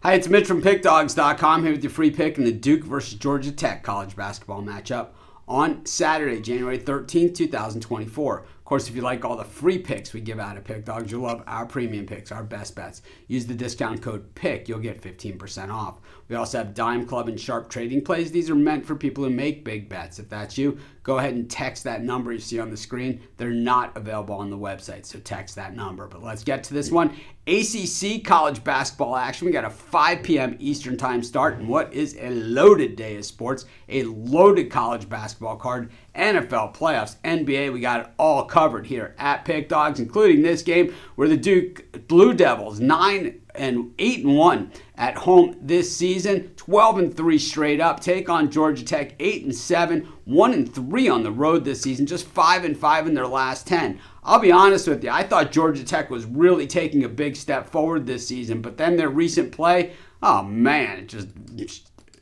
Hi, it's Mitch from Pickdawgz.com here with your free pick in the Duke versus Georgia Tech college basketball matchup on Saturday, January 13th, 2024. Of course, if you like all the free picks we give out at Pickdawgz, you'll love our premium picks, our best bets. Use the discount code PICK, you'll get 15% off. We also have Dime Club and Sharp Trading Plays. These are meant for people who make big bets. If that's you, go ahead and text that number you see on the screen. They're not available on the website, so text that number. But let's get to this one. ACC college basketball action. We got a 5 p.m. Eastern time start, and what is a loaded day of sports, a loaded college basketball card, NFL playoffs, NBA. We got it all covered here at Pick Dawgz, including this game where the Duke Blue Devils 8-1 at home this season, 12-3 straight up. Take on Georgia Tech 8-7, 1-3 on the road this season, just 5-5 in their last 10. I'll be honest with you, I thought Georgia Tech was really taking a big step forward this season, but then their recent play, oh man, it just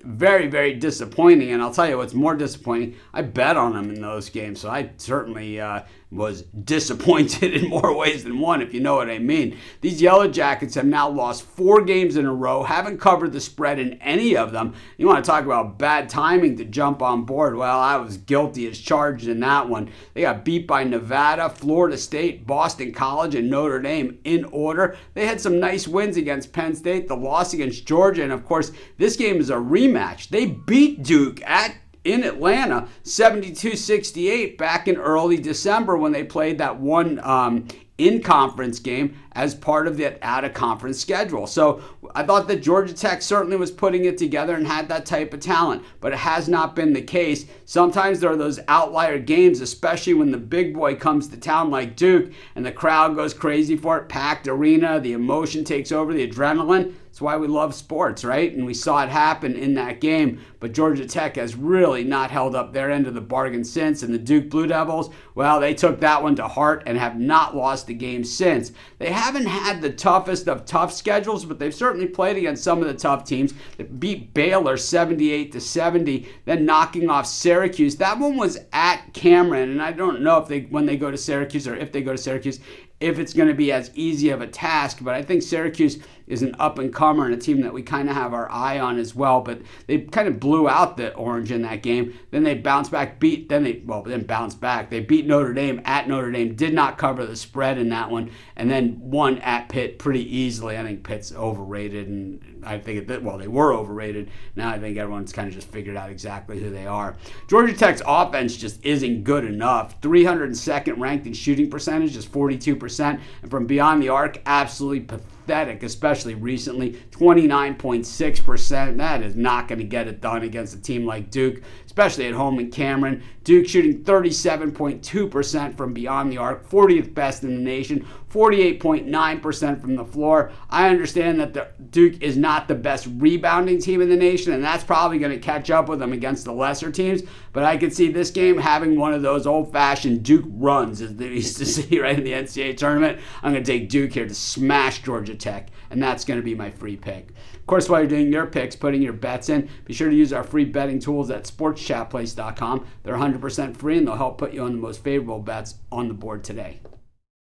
very, very disappointing. And I'll tell you what's more disappointing, I bet on them in those games, so I certainly was disappointed in more ways than one, if you know what I mean. These Yellow Jackets have now lost 4 games in a row, haven't covered the spread in any of them. You want to talk about bad timing to jump on board? Well, I was guilty as charged in that one. They got beat by Nevada, Florida State, Boston College, and Notre Dame in order. They had some nice wins against Penn State, the loss against Georgia, and of course, this game is a rematch. They beat Duke in Atlanta 72-68 back in early December when they played that one in-conference game as part of that out-of-conference schedule. So I thought that Georgia Tech certainly was putting it together and had that type of talent, but it has not been the case. Sometimes there are those outlier games, especially when the big boy comes to town like Duke and the crowd goes crazy for it, packed arena, the emotion takes over, the adrenaline. That's why we love sports, right? And we saw it happen in that game. But Georgia Tech has really not held up their end of the bargain since. And the Duke Blue Devils, well, they took that one to heart and have not lost a game since. They haven't had the toughest of tough schedules, but they've certainly played against some of the tough teams. They beat Baylor 78-70, then knocking off Syracuse. That one was at Cameron, and I don't know if when they go to Syracuse or if they go to Syracuse, if it's going to be as easy of a task, but I think Syracuse is an up-and-comer and a team that we kind of have our eye on as well, but they kind of blew out the Orange in that game. Then they bounced back, then bounced back. They beat Notre Dame at Notre Dame, did not cover the spread in that one, and then won at Pitt pretty easily. I think Pitt's overrated, and I think, they were overrated. Now I think everyone's kind of just figured out exactly who they are. Georgia Tech's offense just isn't good enough. 302nd ranked in shooting percentage, just 42%. And from beyond the arc, absolutely pathetic, especially recently, 29.6%. That is not going to get it done against a team like Duke, especially at home in Cameron. Duke shooting 37.2% from beyond the arc, 40th best in the nation, 48.9% from the floor. I understand that Duke is not the best rebounding team in the nation, and that's probably going to catch up with them against the lesser teams, but I could see this game having one of those old-fashioned Duke runs, as they used to see right in the NCAA tournament. I'm going to take Duke here to smash Georgia Tech, and that's going to be my free pick. Of course, while you're doing your picks, putting your bets in, be sure to use our free betting tools at sportschatplace.com. They're 100% free, and they'll help put you on the most favorable bets on the board today.